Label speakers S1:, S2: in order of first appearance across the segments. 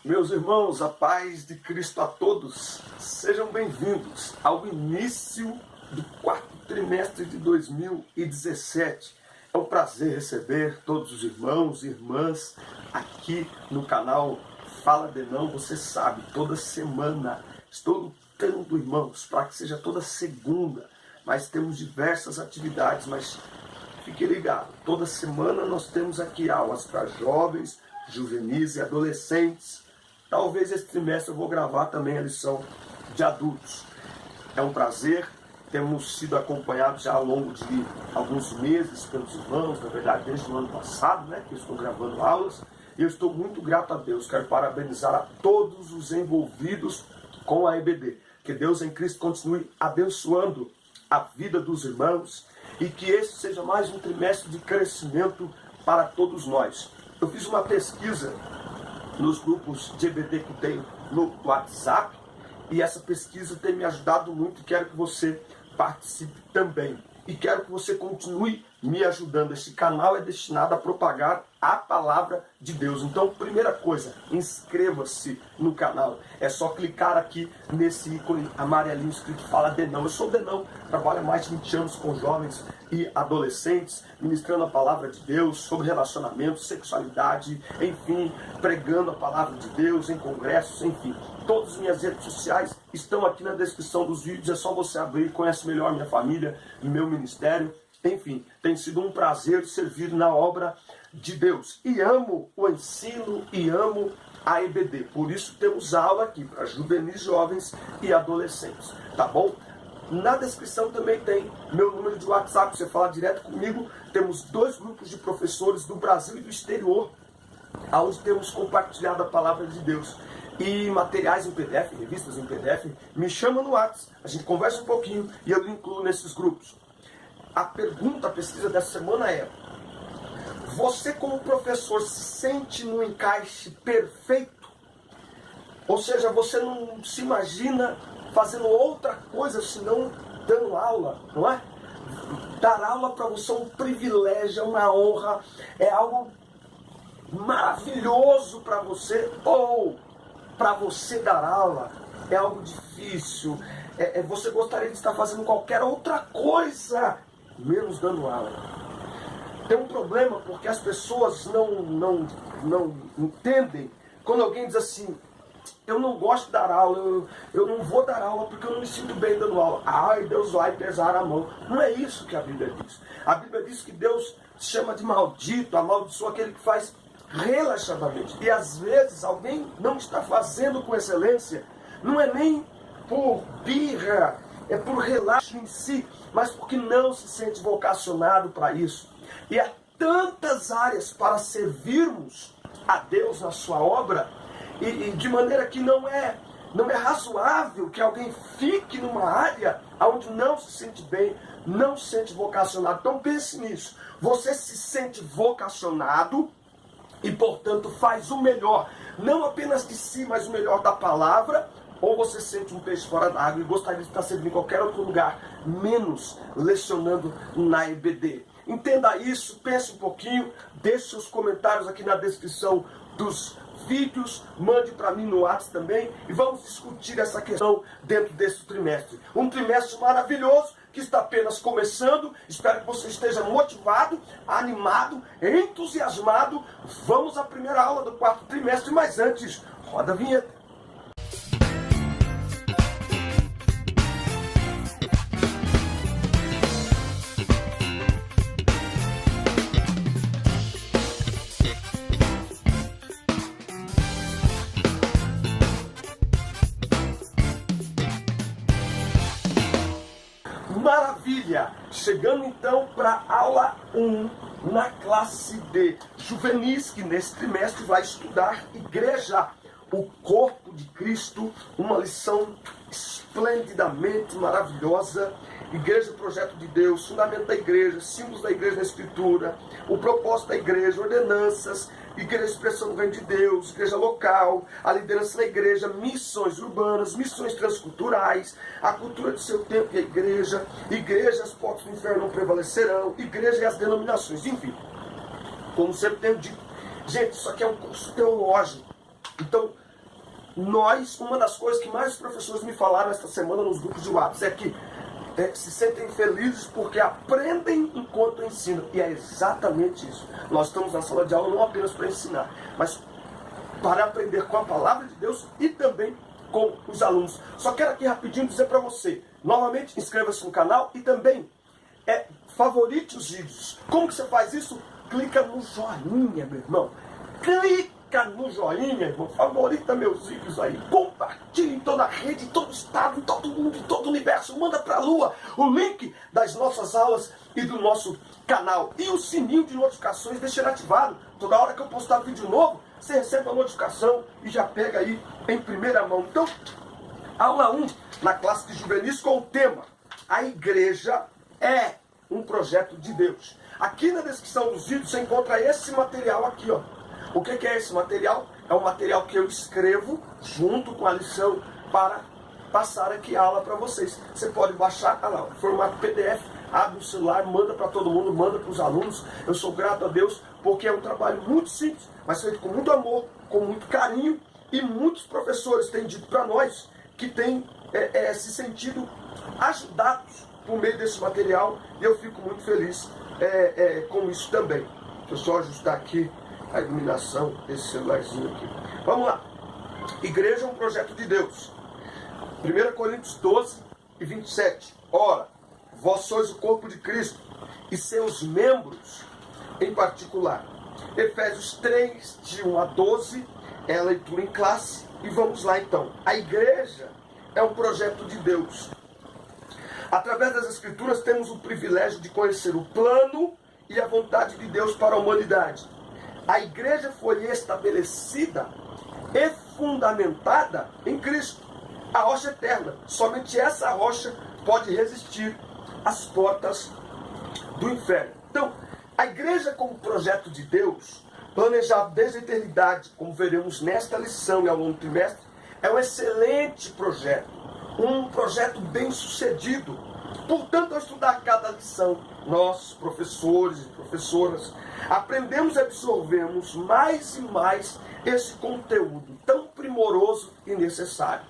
S1: Meus irmãos, a paz de Cristo a todos, sejam bem-vindos ao início do quarto trimestre de 2017. É um prazer receber todos os irmãos e irmãs aqui no canal Fala Denão. Você sabe, toda semana estou lutando, irmãos, para que seja toda segunda, mas temos diversas atividades, mas fique ligado, toda semana nós temos aqui aulas para jovens, juvenis e adolescentes. Talvez esse trimestre eu vou gravar também a lição de adultos. É um prazer, temos sido acompanhados já ao longo de alguns meses pelos irmãos, na verdade desde o ano passado, que eu estou gravando aulas, e eu estou muito grato a Deus. Quero parabenizar a todos os envolvidos com a EBD. Que Deus em Cristo continue abençoando a vida dos irmãos e que esse seja mais um trimestre de crescimento para todos nós. Eu fiz uma pesquisa nos grupos de EBD que tenho no WhatsApp, e essa pesquisa tem me ajudado muito e quero que você participe também. E quero que você continue me ajudando. Esse canal é destinado a propagar a palavra de Deus. Então, primeira coisa, inscreva-se no canal. É só clicar aqui nesse ícone amarelinho escrito Fala Denão. Eu sou Denão, trabalho há mais de 20 anos com jovens e adolescentes, ministrando a palavra de Deus sobre relacionamento, sexualidade, enfim, pregando a palavra de Deus em congressos, enfim. Todas as minhas redes sociais estão aqui na descrição dos vídeos. É só você abrir, conhece melhor minha família e meu ministério. Enfim, tem sido um prazer servir na obra de Deus. E amo o ensino e amo a EBD. Por isso temos aula aqui para juvenis, jovens e adolescentes. Tá bom? Na descrição também tem meu número de WhatsApp. Você fala direto comigo. Temos 2 grupos de professores do Brasil e do exterior, onde temos compartilhado a palavra de Deus. E materiais em PDF, revistas em PDF. Me chama no WhatsApp. A gente conversa um pouquinho e eu lhe incluo nesses grupos. A pesquisa dessa semana é: você como professor se sente no encaixe perfeito? Ou seja, você não se imagina fazendo outra coisa senão dando aula, não é? Dar aula para você é um privilégio, é uma honra, é algo maravilhoso para você, ou para você dar aula é algo difícil, você gostaria de estar fazendo qualquer outra coisa menos dando aula. Tem um problema porque as pessoas não entendem quando alguém diz assim: eu não gosto de dar aula, eu não vou dar aula porque eu não me sinto bem dando aula. Ai, Deus vai pesar a mão. Não é isso que a Bíblia diz. A Bíblia diz que Deus chama de maldito, amaldiçoa aquele que faz relaxadamente. E às vezes alguém não está fazendo com excelência, não é nem por birra, é por relaxo em si, mas porque não se sente vocacionado para isso. E há tantas áreas para servirmos a Deus na sua obra, e de maneira que não é razoável que alguém fique numa área onde não se sente bem, não se sente vocacionado. Então pense nisso. Você se sente vocacionado e, portanto, faz o melhor, não apenas de si, mas o melhor da palavra. Ou você sente um peixe fora d'água e gostaria de estar servindo em qualquer outro lugar, menos lecionando na EBD. Entenda isso, pense um pouquinho, deixe seus comentários aqui na descrição dos vídeos, mande para mim no WhatsApp também, e vamos discutir essa questão dentro desse trimestre. Um trimestre maravilhoso que está apenas começando. Espero que você esteja motivado, animado, entusiasmado. Vamos à primeira aula do quarto trimestre, mas antes, roda a vinheta. Maravilha! Chegando então para a aula 1 na classe D, juvenis, que nesse trimestre vai estudar igreja, o corpo de Cristo, uma lição esplendidamente maravilhosa. Igreja, projeto de Deus, fundamento da igreja, símbolos da igreja na escritura, o propósito da igreja, ordenanças, igreja, expressão do reino de Deus, igreja local, a liderança da igreja, missões urbanas, missões transculturais, a cultura de seu tempo e a igreja, as portas do inferno não prevalecerão, igreja e as denominações, enfim. Como sempre tenho dito, gente, isso aqui é um curso teológico. Então, uma das coisas que mais os professores me falaram esta semana nos grupos de WhatsApp é que se sentem felizes porque aprendem enquanto ensinam. E é exatamente isso. Nós estamos na sala de aula não apenas para ensinar, mas para aprender com a palavra de Deus e também com os alunos. Só quero aqui rapidinho dizer para você, novamente inscreva-se no canal e também favorite os vídeos. Como que você faz isso? Clica no joinha, meu irmão. Clica no joinha, irmão. Favorita meus vídeos aí. Compartilhe em toda a rede, em todo estado, em todo mundo, em todo o universo. Manda pra lua o link das nossas aulas e do nosso canal. E o sininho de notificações deixa ele ativado. Toda hora que eu postar vídeo novo, você recebe a notificação e já pega aí em primeira mão. Então, aula 1 na classe de juvenis com o tema: a igreja é um projeto de Deus. Aqui na descrição dos vídeos você encontra esse material aqui, ó. O que é esse material? É um material que eu escrevo junto com a lição para passar aqui a aula para vocês. Você pode baixar lá, o formato PDF, abre o celular, manda para todo mundo, manda para os alunos. Eu sou grato a Deus porque é um trabalho muito simples, mas feito com muito amor, com muito carinho, e muitos professores têm dito para nós que têm se sentido ajudados por meio desse material, e eu fico muito feliz com isso também. Deixa eu só ajustar aqui a iluminação desse celularzinho aqui. Vamos lá. Igreja é um projeto de Deus. 1 Coríntios 12 e 27. Ora, vós sois o corpo de Cristo e seus membros em particular. Efésios 3, de 1 a 12, é a leitura em classe. E vamos lá então. A igreja é um projeto de Deus. Através das Escrituras temos o privilégio de conhecer o plano e a vontade de Deus para a humanidade. A igreja foi estabelecida e fundamentada em Cristo, a rocha eterna. Somente essa rocha pode resistir às portas do inferno. Então, a igreja como projeto de Deus, planejado desde a eternidade, como veremos nesta lição e ao longo do trimestre, é um excelente projeto, um projeto bem sucedido. Portanto, ao estudar cada lição, nós, professores e professoras, aprendemos e absorvemos mais e mais esse conteúdo tão primoroso e necessário.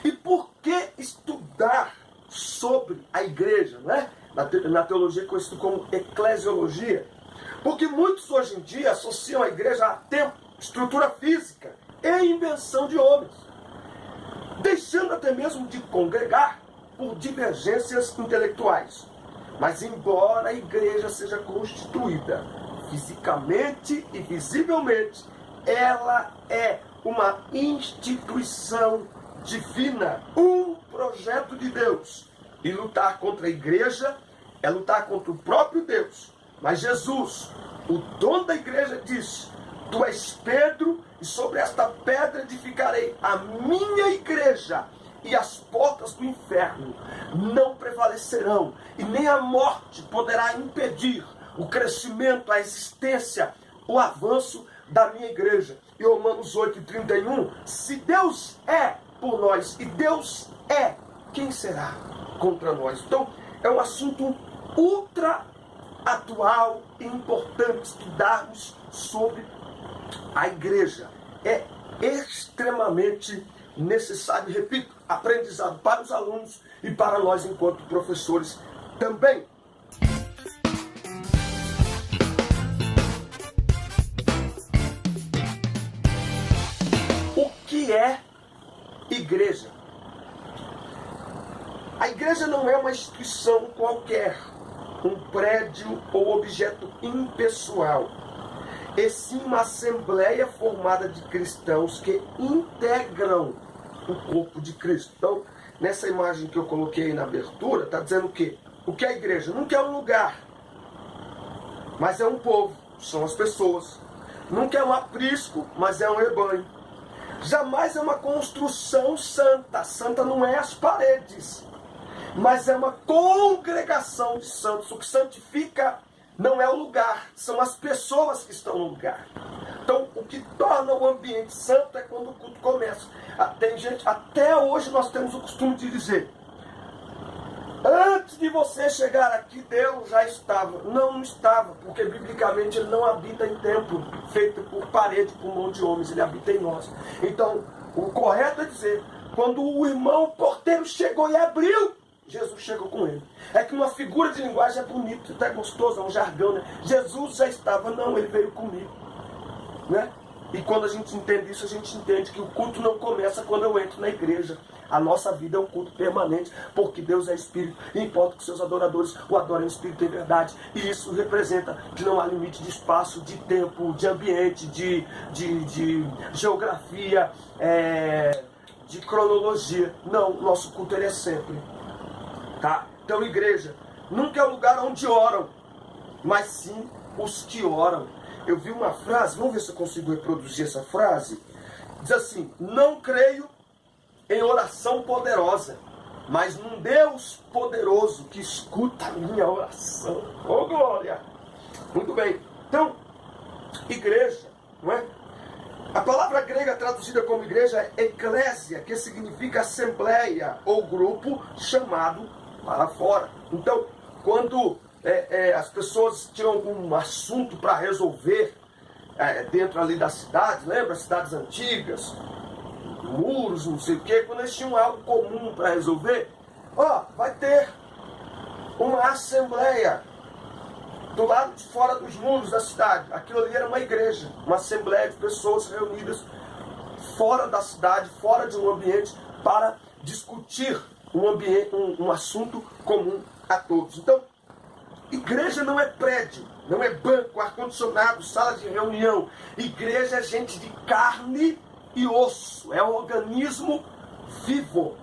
S1: E por que estudar sobre a igreja, né? Na teologia conhecido como eclesiologia? Porque muitos hoje em dia associam a igreja a templo, estrutura física e invenção de homens, deixando até mesmo de congregar por divergências intelectuais. Mas embora a igreja seja constituída fisicamente e visivelmente, ela é uma instituição divina, um projeto de Deus. E lutar contra a igreja é lutar contra o próprio Deus. Mas Jesus, o dono da igreja, disse: tu és Pedro, e sobre esta pedra edificarei a minha igreja, e as portas do inferno não prevalecerão, e nem a morte poderá impedir o crescimento, a existência, o avanço da minha igreja. E Romanos 8:31, se Deus é por nós, e Deus é, quem será contra nós? Então, é um assunto ultra atual e importante estudarmos sobre a igreja. É extremamente necessário, repito, aprendizado para os alunos e para nós enquanto professores também. O que é igreja? A igreja não é uma instituição qualquer, um prédio ou objeto impessoal, e sim uma assembleia formada de cristãos que integram o corpo de Cristo. Então, nessa imagem que eu coloquei aí na abertura, está dizendo o quê? O que é a igreja? Nunca é um lugar, mas é um povo, são as pessoas. Nunca é um aprisco, mas é um rebanho. Jamais é uma construção santa. Santa não é as paredes, mas é uma congregação de santos. O que santifica não é o lugar, são as pessoas que estão no lugar. Então, o que torna o ambiente santo é quando o culto começa. Tem gente, até hoje nós temos o costume de dizer: Antes de você chegar aqui, Deus já estava. Não estava, porque biblicamente Ele não habita em templo feito por parede, por mão de homens. Ele habita em nós. Então, o correto é dizer, quando o irmão porteiro chegou e abriu, Jesus chegou com ele. É que uma figura de linguagem é bonito, até gostoso, é um jargão, né? Jesus já estava, não, ele veio comigo, né? E quando a gente entende isso, a gente entende que o culto não começa quando eu entro na igreja. A nossa vida é um culto permanente, porque Deus é Espírito, e importa que seus adoradores o adorem em Espírito e em verdade. E isso representa que não há limite de espaço, de tempo, de ambiente, de geografia, de cronologia. Não, nosso culto ele é sempre. Tá? Então, igreja, nunca é o lugar onde oram, mas sim os que oram. Eu vi uma frase, vamos ver se eu consigo reproduzir essa frase. Diz assim: não creio em oração poderosa, mas num Deus poderoso que escuta a minha oração. Oh, glória! Muito bem. Então, igreja, não é? A palavra grega traduzida como igreja é eclésia, que significa assembleia ou grupo chamado para fora. Então, quando as pessoas tinham algum assunto para resolver dentro ali da cidade, lembra? Cidades antigas, muros, não sei o quê, quando eles tinham algo comum para resolver, vai ter uma assembleia do lado de fora dos muros da cidade. Aquilo ali era uma igreja, uma assembleia de pessoas reunidas fora da cidade, fora de um ambiente, para discutir um assunto comum a todos. Então, igreja não é prédio, não é banco, ar-condicionado, sala de reunião. Igreja é gente de carne e osso, é um organismo vivo.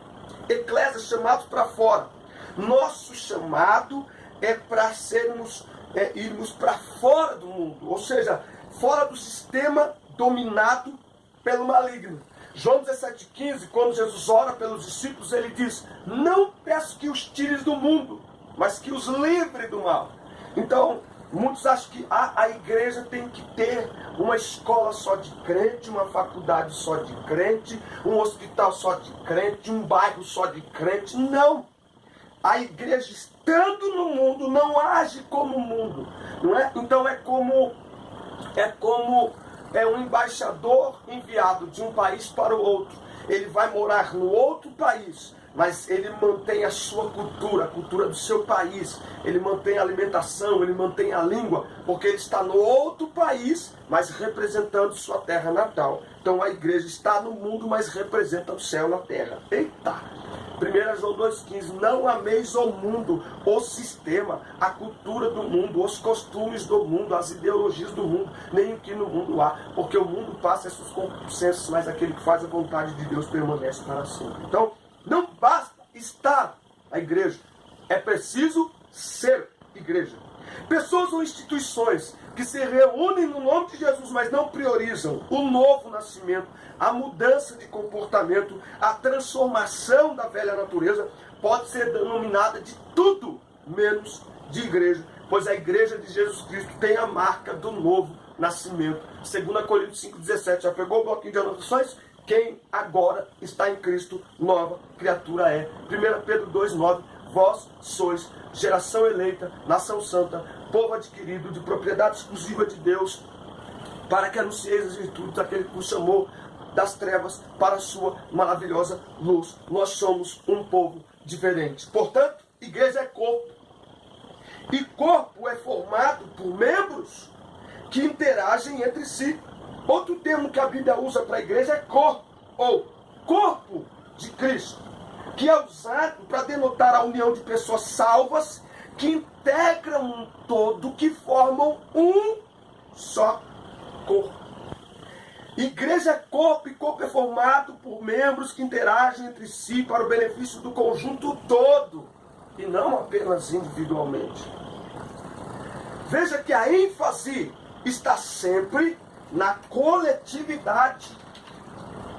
S1: Eclésia, chamados para fora. Nosso chamado é para irmos para fora do mundo, ou seja, fora do sistema dominado pelo maligno. João 17,15, quando Jesus ora pelos discípulos, ele diz: não peço que os tires do mundo, mas que os livre do mal. Então, muitos acham que a igreja tem que ter uma escola só de crente, uma faculdade só de crente, um hospital só de crente, um bairro só de crente. Não! A igreja, estando no mundo, não age como o mundo, não é? Então é como um embaixador enviado de um país para o outro. Ele vai morar no outro país, mas ele mantém a sua cultura, a cultura do seu país. Ele mantém a alimentação, ele mantém a língua, porque ele está no outro país, mas representando sua terra natal. Então a igreja está no mundo, mas representa o céu na terra. Eita! 1 João 2,15, não ameis o mundo, o sistema, a cultura do mundo, os costumes do mundo, as ideologias do mundo, nem o que no mundo há, porque o mundo passa as suas concupiscências, mas aquele que faz a vontade de Deus permanece para sempre. Então, não basta estar a igreja, é preciso ser igreja. Pessoas ou instituições que se reúnem no nome de Jesus, mas não priorizam o novo nascimento, a mudança de comportamento, a transformação da velha natureza, pode ser denominada de tudo menos de igreja, pois a igreja de Jesus Cristo tem a marca do novo nascimento. 2 Coríntios 5,17, já pegou o bloquinho de anotações? Quem agora está em Cristo, nova criatura é. 1 Pedro 2,9, vós sois geração eleita, nação santa, povo adquirido, de propriedade exclusiva de Deus, para que anuncieis as virtudes daquele que vos chamou das trevas para a sua maravilhosa luz. Nós somos um povo diferente. Portanto, igreja é corpo. E corpo é formado por membros que interagem entre si. Outro termo que a Bíblia usa para a igreja é corpo, ou corpo de Cristo, que é usado para denotar a união de pessoas salvas que integram um todo, que formam um só corpo. Igreja é corpo, e corpo é formado por membros que interagem entre si para o benefício do conjunto todo, e não apenas individualmente. Veja que a ênfase está sempre na coletividade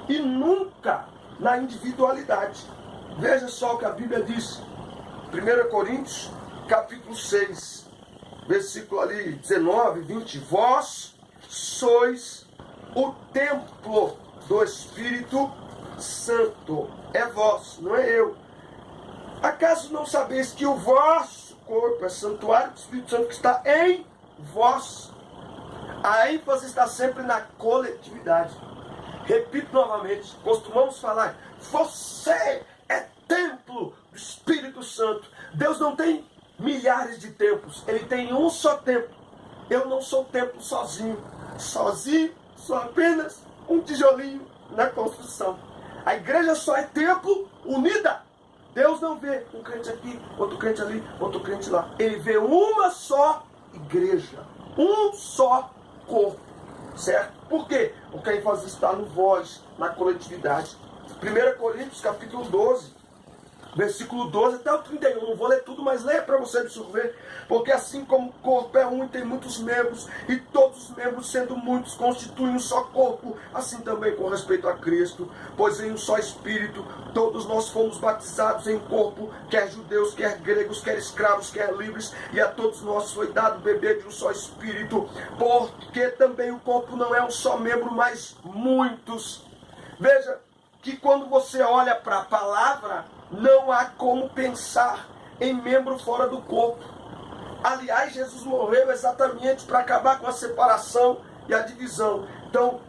S1: e nunca na individualidade. Veja só o que a Bíblia diz. 1 Coríntios, capítulo 6, versículo ali 19, 20. Vós sois o templo do Espírito Santo. É vós, não é eu. Acaso não sabeis que o vosso corpo é santuário do Espírito Santo que está em vós? A ênfase está sempre na coletividade. Repito novamente, costumamos falar, você é templo do Espírito Santo. Deus não tem milhares de templos, Ele tem um só templo. Eu não sou templo sozinho. Sozinho, sou apenas um tijolinho na construção. A igreja só é templo unida. Deus não vê um crente aqui, outro crente ali, outro crente lá. Ele vê uma só igreja, um só corpo, certo? Por quê? Porque a ênfase está no vós, na coletividade. 1 Coríntios capítulo 12, versículo 12 até o 31, não vou ler tudo, mas leia para você absorver. Porque assim como o corpo é um e tem muitos membros, e todos os membros sendo muitos constituem um só corpo, assim também com respeito a Cristo. Pois em um só Espírito, todos nós fomos batizados em corpo, quer judeus, quer gregos, quer escravos, quer livres, e a todos nós foi dado beber de um só Espírito. Porque também o corpo não é um só membro, mas muitos. Veja que quando você olha para a palavra, não há como pensar em membro fora do corpo. Aliás, Jesus morreu exatamente para acabar com a separação e a divisão. Então,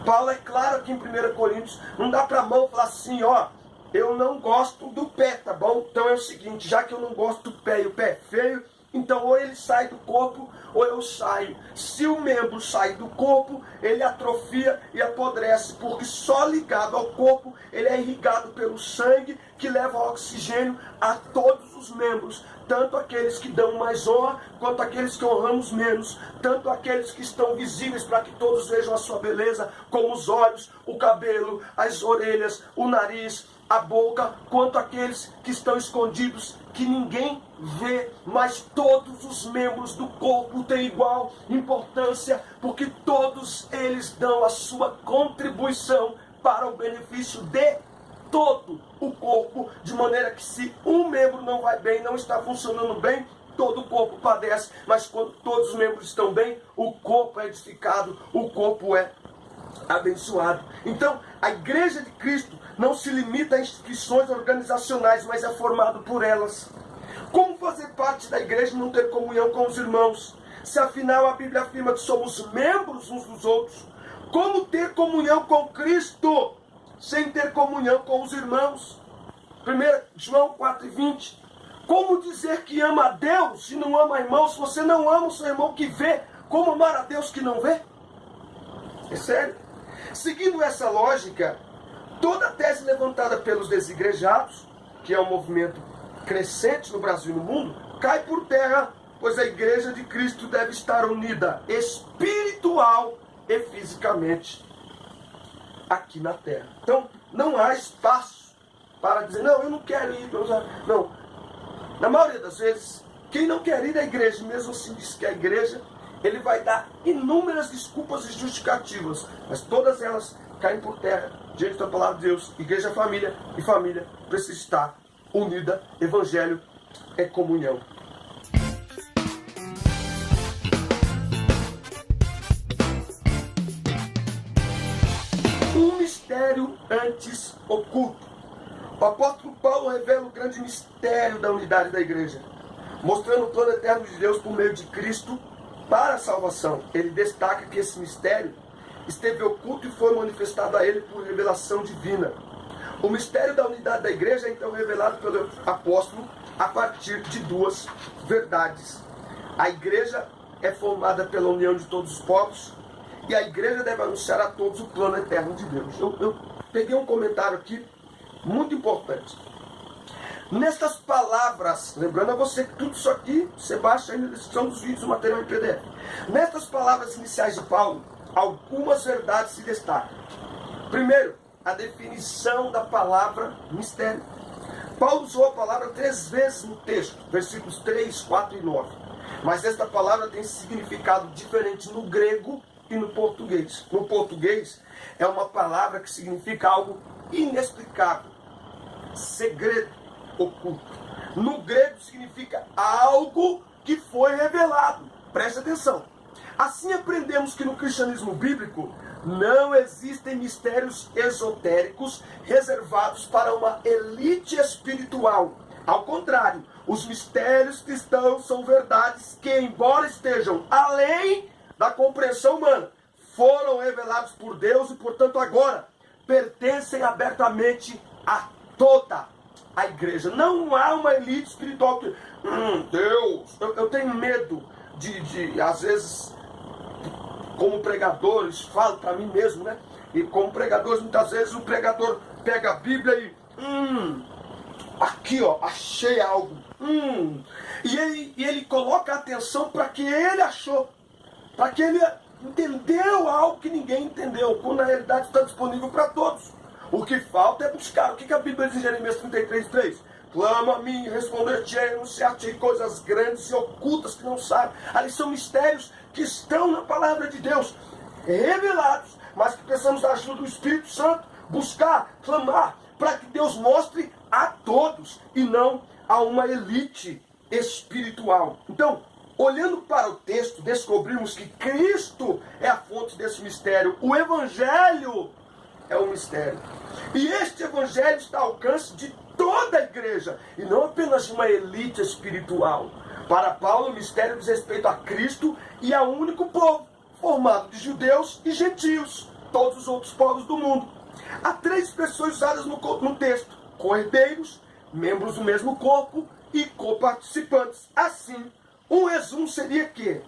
S1: Paulo é claro aqui em 1 Coríntios, não dá para a mão falar assim, ó, eu não gosto do pé, tá bom? Então é o seguinte, já que eu não gosto do pé e o pé é feio, então ou ele sai do corpo ou eu saio. Se o membro sai do corpo, ele atrofia e apodrece, porque só ligado ao corpo, ele é irrigado pelo sangue que leva oxigênio a todos os membros, tanto aqueles que dão mais honra, quanto aqueles que honramos menos, tanto aqueles que estão visíveis para que todos vejam a sua beleza, como os olhos, o cabelo, as orelhas, o nariz, a boca, quanto aqueles que estão escondidos, que ninguém vê, mas todos os membros do corpo têm igual importância, porque todos eles dão a sua contribuição para o benefício de todo o corpo, de maneira que se um membro não vai bem, não está funcionando bem, todo o corpo padece, mas quando todos os membros estão bem, o corpo é edificado, o corpo é abençoado. Então, a igreja de Cristo não se limita a instituições organizacionais, mas é formado por elas. Como fazer parte da igreja e não ter comunhão com os irmãos? Se afinal a Bíblia afirma que somos membros uns dos outros, como ter comunhão com Cristo sem ter comunhão com os irmãos? 1 João 4,20. Como dizer que ama a Deus e não ama irmão, se você não ama o seu irmão que vê? Como amar a Deus que não vê? É sério? Seguindo essa lógica, toda a tese levantada pelos desigrejados, que é um movimento crescente no Brasil e no mundo, cai por terra, pois a igreja de Cristo deve estar unida espiritual e fisicamente aqui na terra. Então, não há espaço para dizer, não, eu não quero ir. Não. Na maioria das vezes, quem não quer ir à igreja, mesmo assim diz que é a igreja, ele vai dar inúmeras desculpas e justificativas, mas todas elas caem por terra diante da palavra de Deus. Igreja é família, e família precisa estar unida. Evangelho é comunhão. Um mistério antes oculto. O apóstolo Paulo revela o grande mistério da unidade da igreja, mostrando o plano eterno de Deus por meio de Cristo para a salvação. Ele destaca que esse mistério esteve oculto e foi manifestado a ele por revelação divina. O mistério da unidade da igreja é então revelado pelo apóstolo a partir de duas verdades. A igreja é formada pela união de todos os povos, e a igreja deve anunciar a todos o plano eterno de Deus. Eu peguei um comentário aqui muito importante. Nestas palavras, lembrando a você que tudo isso aqui você baixa aí na descrição dos vídeos, o material em PDF. Nestas palavras iniciais de Paulo, algumas verdades se destacam. Primeiro, a definição da palavra mistério. Paulo usou a palavra 3 vezes no texto, versículos 3, 4 e 9. Mas esta palavra tem significado diferente no grego e no português. No português, é uma palavra que significa algo inexplicável, segredo, oculto. No grego significa algo que foi revelado. Preste atenção. Assim aprendemos que no cristianismo bíblico não existem mistérios esotéricos reservados para uma elite espiritual, Ao contrário, os mistérios cristãos são verdades que, embora estejam além da compreensão humana, foram revelados por Deus e, portanto, agora pertencem abertamente a toda a igreja. Não há uma elite espiritual que... Deus, eu tenho medo de às vezes, como pregadores, falo para mim mesmo, né? E como pregadores, muitas vezes o pregador pega a Bíblia e... aqui, ó, achei algo. E ele coloca a atenção para que ele achou. Para que ele entendeu algo que ninguém entendeu. Quando na realidade está disponível para todos. O que falta é buscar. O que a Bíblia diz em Jeremias 33:3? Clama a mim, responder-te-ei, anunciar-te-ei coisas grandes e ocultas que não sabem. Ali são mistérios que estão na palavra de Deus, revelados, mas que precisamos da ajuda do Espírito Santo, buscar, clamar, para que Deus mostre a todos e não a uma elite espiritual. Então, olhando para o texto, descobrimos que Cristo é a fonte desse mistério. O Evangelho é um mistério. E este Evangelho está ao alcance de toda a igreja, e não apenas de uma elite espiritual. Para Paulo, o mistério diz respeito a Cristo e a um único povo, formado de judeus e gentios, todos os outros povos do mundo. Há três expressões usadas no texto: co-herdeiros, membros do mesmo corpo e coparticipantes. Assim, um resumo seria que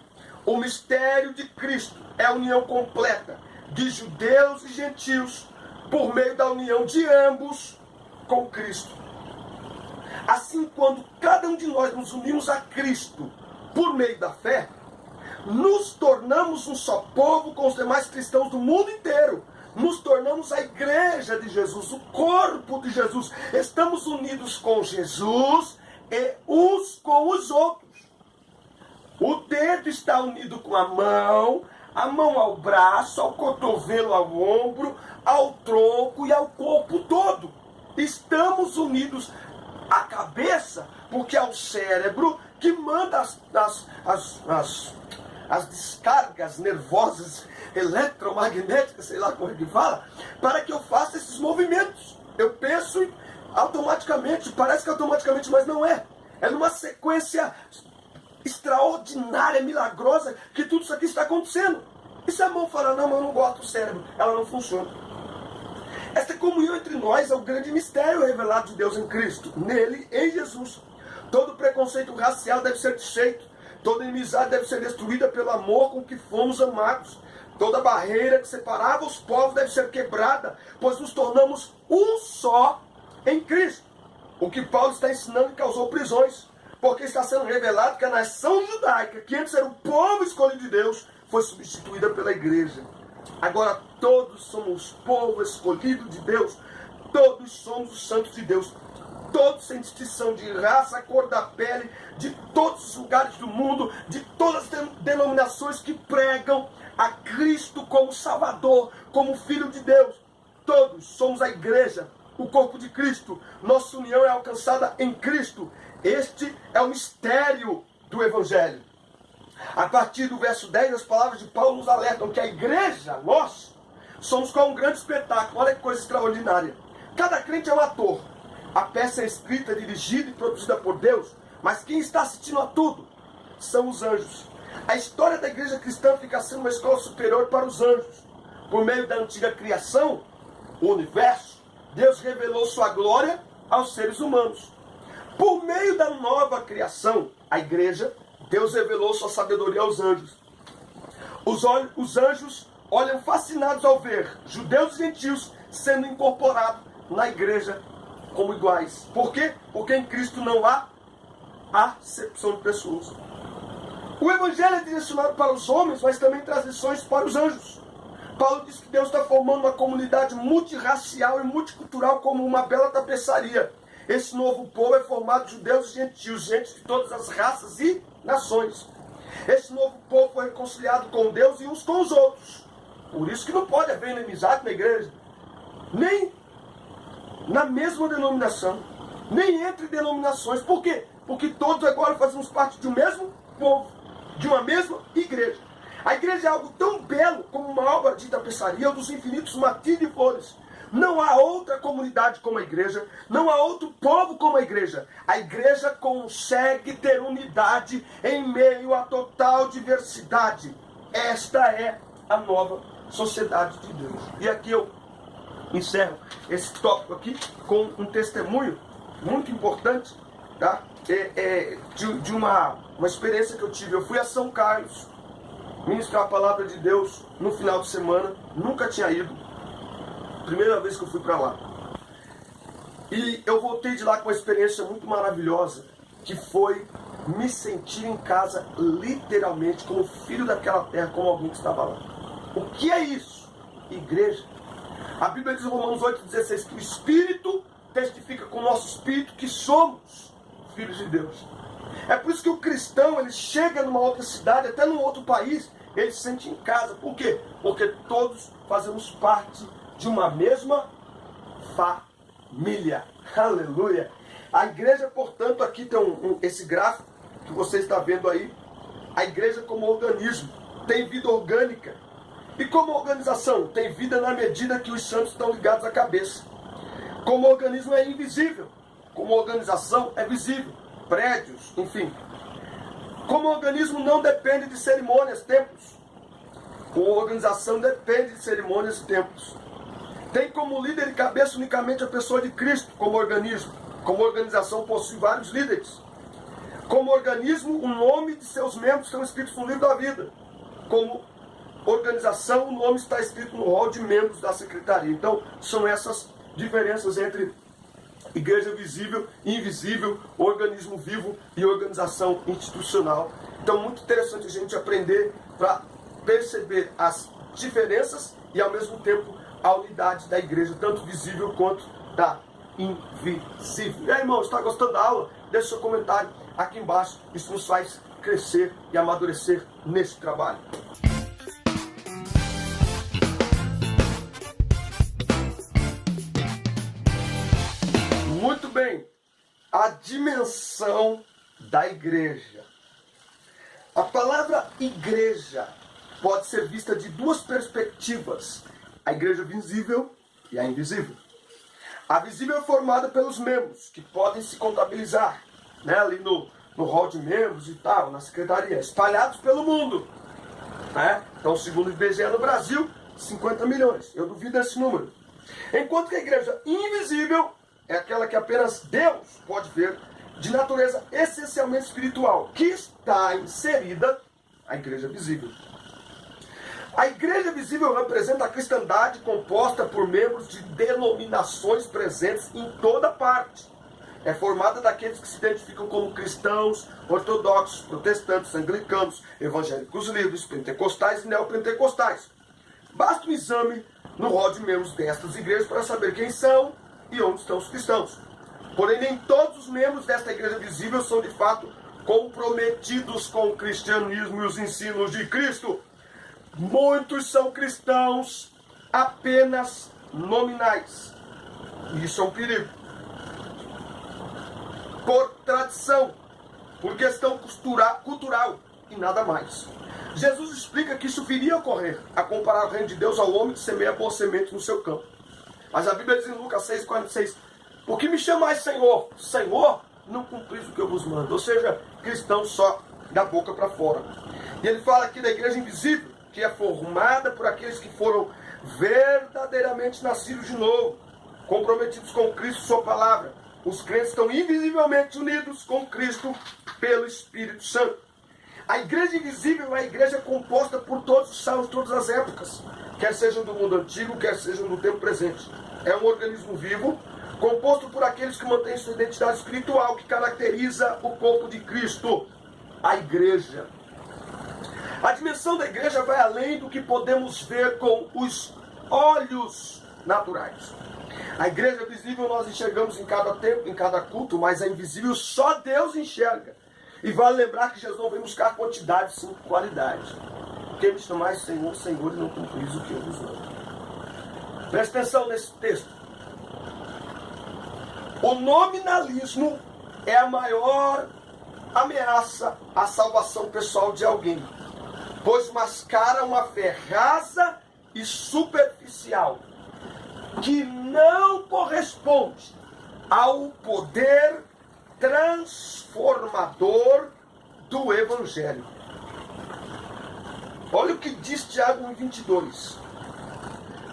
S1: o mistério de Cristo é a união completa de judeus e gentios por meio da união de ambos com Cristo. Assim, quando cada um de nós nos unimos a Cristo por meio da fé, nos tornamos um só povo com os demais cristãos do mundo inteiro. Nos tornamos a igreja de Jesus, o corpo de Jesus. Estamos unidos com Jesus e uns com os outros. O dedo está unido com a mão ao braço, ao cotovelo, ao ombro, ao tronco e ao corpo todo. Estamos unidos à cabeça, porque é o cérebro que manda as descargas nervosas, eletromagnéticas, sei lá como é que fala, para que eu faça esses movimentos. Eu penso e automaticamente, parece que automaticamente, mas não é. É numa sequência extraordinária, milagrosa, que tudo isso aqui está acontecendo. E se a mão falar, não, mas eu não gosto do cérebro, ela não funciona. Esta comunhão entre nós é o grande mistério revelado de Deus em Cristo. Nele, em Jesus, todo preconceito racial deve ser desfeito. Toda inimizade deve ser destruída pelo amor com que fomos amados. Toda barreira que separava os povos deve ser quebrada, pois nos tornamos um só em Cristo. O que Paulo está ensinando causou prisões, porque está sendo revelado que a nação judaica, que antes era o povo escolhido de Deus, foi substituída pela igreja. Agora todos somos povo escolhido de Deus, todos somos os santos de Deus, todos sem distinção de raça, cor da pele, de todos os lugares do mundo, de todas as denominações que pregam a Cristo como Salvador, como Filho de Deus. Todos somos a igreja, o corpo de Cristo. Nossa união é alcançada em Cristo. Este é o mistério do Evangelho. A partir do verso 10, as palavras de Paulo nos alertam que a igreja, nós, somos como um grande espetáculo. Olha que coisa extraordinária. Cada crente é um ator. A peça é escrita, dirigida e produzida por Deus, mas quem está assistindo a tudo são os anjos. A história da igreja cristã fica sendo uma escola superior para os anjos. Por meio da antiga criação, o universo, Deus revelou sua glória aos seres humanos. Por meio da nova criação, a igreja, Deus revelou sua sabedoria aos anjos. Os anjos olham fascinados ao ver judeus e gentios sendo incorporados na igreja como iguais. Por quê? Porque em Cristo não há acepção de pessoas. O Evangelho é direcionado para os homens, mas também traz lições para os anjos. Paulo diz que Deus está formando uma comunidade multirracial e multicultural como uma bela tapeçaria. Esse novo povo é formado de judeus e gentios, gente de todas as raças e nações. Esse novo povo foi reconciliado com Deus e uns com os outros. Por isso que não pode haver inimizade na igreja. Nem na mesma denominação, nem entre denominações. Por quê? Porque todos agora fazemos parte de um mesmo povo, de uma mesma igreja. A igreja é algo tão belo como uma obra de tapeçaria ou dos infinitos matins de flores. Não há outra comunidade como a igreja, não há outro povo como a igreja. A igreja consegue ter unidade em meio à total diversidade. Esta é a nova sociedade de Deus. E aqui eu encerro esse tópico aqui com um testemunho muito importante, tá? De uma experiência que eu tive. Eu fui a São Carlos ministrar a palavra de Deus no final de semana, nunca tinha ido, primeira vez que eu fui para lá. E eu voltei de lá com uma experiência muito maravilhosa, que foi me sentir em casa, literalmente, como filho daquela terra, como alguém que estava lá. O que é isso? Igreja. A Bíblia diz em Romanos 8,16 que o Espírito testifica com o nosso Espírito que somos filhos de Deus. É por isso que o cristão, ele chega numa outra cidade, até num outro país, ele se sente em casa. Por quê? Porque todos fazemos parte de uma mesma família. Aleluia! A igreja, portanto, aqui tem esse gráfico que você está vendo aí. A igreja como organismo tem vida orgânica. E como organização, tem vida na medida que os santos estão ligados à cabeça. Como organismo é invisível. Como organização é visível. Prédios, enfim. Como organismo não depende de cerimônias, templos. Como organização depende de cerimônias e templos. Tem como líder e cabeça unicamente a pessoa de Cristo como organismo. Como organização possui vários líderes. Como organismo, o nome de seus membros estão escritos no livro da vida. Como organização, o nome está escrito no rol de membros da secretaria. Então, são essas diferenças entre igreja visível e invisível, organismo vivo e organização institucional. Então, muito interessante a gente aprender para perceber as diferenças e, ao mesmo tempo, a unidade da igreja, tanto visível quanto da invisível. E aí, irmão, está gostando da aula? Deixe seu comentário aqui embaixo. Isso nos faz crescer e amadurecer nesse trabalho. Muito bem, a dimensão da igreja. A palavra igreja pode ser vista de duas perspectivas: a igreja visível e a invisível. A visível é formada pelos membros, que podem se contabilizar, né, ali no hall de membros e tal, na secretaria, espalhados pelo mundo. Né? Então, segundo o IBGE no Brasil, 50 milhões. Eu duvido desse número. Enquanto que a igreja invisível é aquela que apenas Deus pode ver, de natureza essencialmente espiritual, que está inserida a igreja visível. A igreja visível representa a cristandade composta por membros de denominações presentes em toda parte. É formada daqueles que se identificam como cristãos, ortodoxos, protestantes, anglicanos, evangélicos livres, pentecostais e neopentecostais. Basta um exame no rol de membros destas igrejas para saber quem são e onde estão os cristãos. Porém, nem todos os membros desta igreja visível são de fato comprometidos com o cristianismo e os ensinos de Cristo. Muitos são cristãos apenas nominais. E isso é um perigo. Por tradição, por questão cultural e nada mais. Jesus explica que isso viria a ocorrer, a comparar o reino de Deus ao homem que semeia boa semente no seu campo. Mas a Bíblia diz em Lucas 6,46, por que me chamais Senhor? Senhor, não cumpris o que eu vos mando. Ou seja, cristão só da boca para fora. E ele fala aqui da igreja invisível, que é formada por aqueles que foram verdadeiramente nascidos de novo, comprometidos com Cristo e sua palavra. Os crentes estão invisivelmente unidos com Cristo pelo Espírito Santo. A igreja invisível é a igreja composta por todos os salvos de todas as épocas, quer sejam do mundo antigo, quer sejam do tempo presente. É um organismo vivo, composto por aqueles que mantêm sua identidade espiritual, que caracteriza o corpo de Cristo, a igreja. A dimensão da igreja vai além do que podemos ver com os olhos naturais. A igreja visível nós enxergamos em cada tempo, em cada culto, mas a invisível só Deus enxerga. E vale lembrar que Jesus não vem buscar quantidade, sim qualidade. Quem me chamais Senhor, Senhor, e não cumpris o que eu vos mando. Presta atenção nesse texto. O nominalismo é a maior ameaça à salvação pessoal de alguém, pois mascara uma fé rasa e superficial. que não corresponde ao poder transformador do Evangelho. Olha o que diz Tiago 1,22.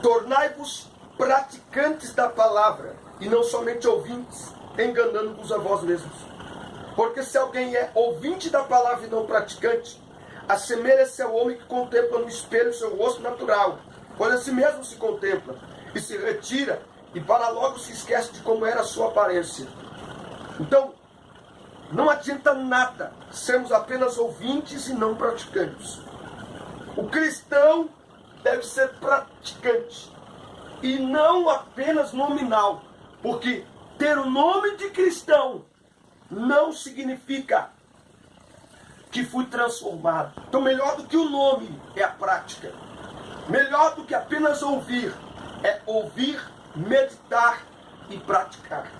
S1: Tornai-vos praticantes da palavra, e não somente ouvintes, enganando-vos a vós mesmos. Porque se alguém é ouvinte da palavra e não praticante, assemelha-se ao homem que contempla no espelho seu rosto natural, pois a si mesmo se contempla, e se retira, e para logo se esquece de como era a sua aparência. Então, não adianta nada sermos apenas ouvintes e não praticantes. O cristão deve ser praticante e não apenas nominal, porque ter o nome de cristão não significa que fui transformado. Então, melhor do que o nome é a prática. Melhor do que apenas ouvir é ouvir, meditar e praticar.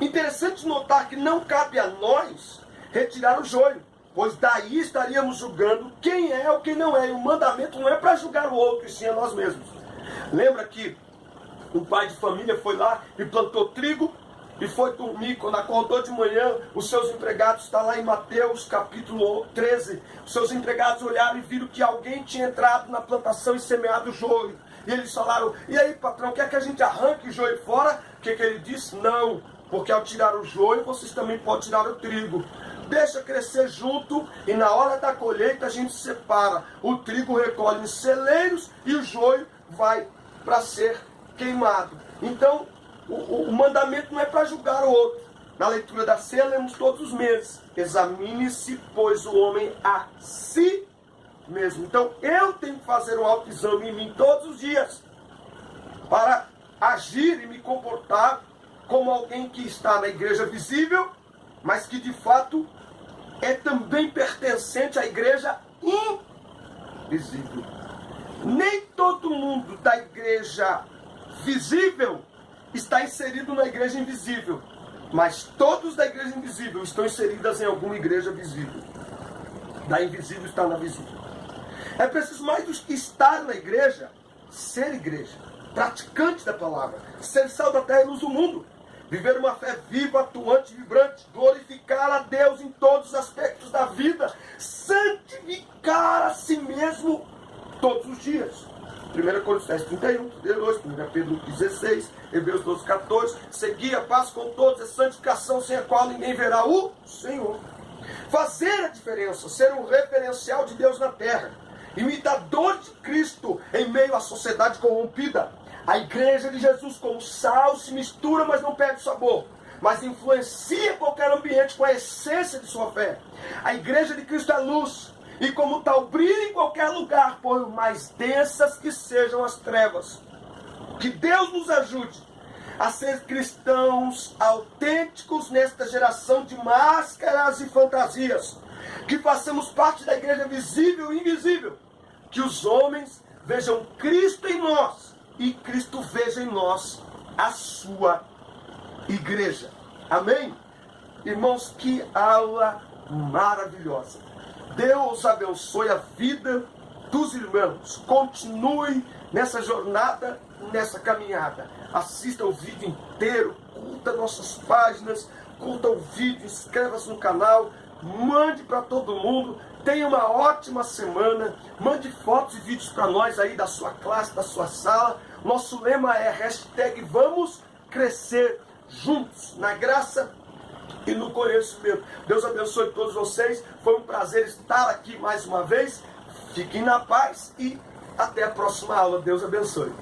S1: Interessante notar que não cabe a nós retirar o joio, pois daí estaríamos julgando quem é ou quem não é. E o mandamento não é para julgar o outro, e sim a nós mesmos. Lembra que um pai de família foi lá e plantou trigo e foi dormir. Quando acordou de manhã, os seus empregados, está lá em Mateus capítulo 13, os seus empregados olharam e viram que alguém tinha entrado na plantação e semeado o joio. E eles falaram: e aí, patrão, quer que a gente arranque o joio fora? O que ele disse? Não, porque ao tirar o joio, vocês também podem tirar o trigo. Deixa crescer junto e na hora da colheita a gente separa. O trigo recolhe em celeiros e o joio vai para ser queimado. Então, o mandamento não é para julgar o outro. Na leitura da ceia, lemos todos os meses. Examine-se, pois, o homem a si mesmo. Então, eu tenho que fazer um autoexame em mim todos os dias para agir e me comportar como alguém que está na igreja visível, mas que de fato é também pertencente à igreja invisível. Nem todo mundo da igreja visível está inserido na igreja invisível, mas todos da igreja invisível estão inseridas em alguma igreja visível. Da invisível está na visível. É preciso mais do que estar na igreja, ser igreja, praticante da palavra, ser sal da terra e luz do mundo. Viver uma fé viva, atuante, vibrante, glorificar a Deus em todos os aspectos da vida, santificar a si mesmo todos os dias. 1 Coríntios 31, 32, 1 Pedro 16, Hebreus 12, 14. Seguir a paz com todos, é santificação sem a qual ninguém verá o Senhor. Fazer a diferença, ser um referencial de Deus na terra, imitador de Cristo em meio à sociedade corrompida. A igreja de Jesus, como sal, se mistura, mas não perde o sabor, mas influencia qualquer ambiente com a essência de sua fé. A igreja de Cristo é luz, e como tal brilha em qualquer lugar, por mais densas que sejam as trevas. Que Deus nos ajude a ser cristãos autênticos nesta geração de máscaras e fantasias. Que façamos parte da igreja visível e invisível. Que os homens vejam Cristo em nós e Cristo veja em nós a sua igreja. Amém? Irmãos, que aula maravilhosa. Deus abençoe a vida dos irmãos. Continue nessa jornada, nessa caminhada. Assista o vídeo inteiro, curta nossas páginas, curta o vídeo, inscreva-se no canal, mande para todo mundo. Tenha uma ótima semana. Mande fotos e vídeos para nós aí da sua classe, da sua sala. Nosso lema é #Vamos Crescer Juntos, na graça e no conhecimento. Deus abençoe todos vocês. Foi um prazer estar aqui mais uma vez. Fiquem na paz e até a próxima aula. Deus abençoe.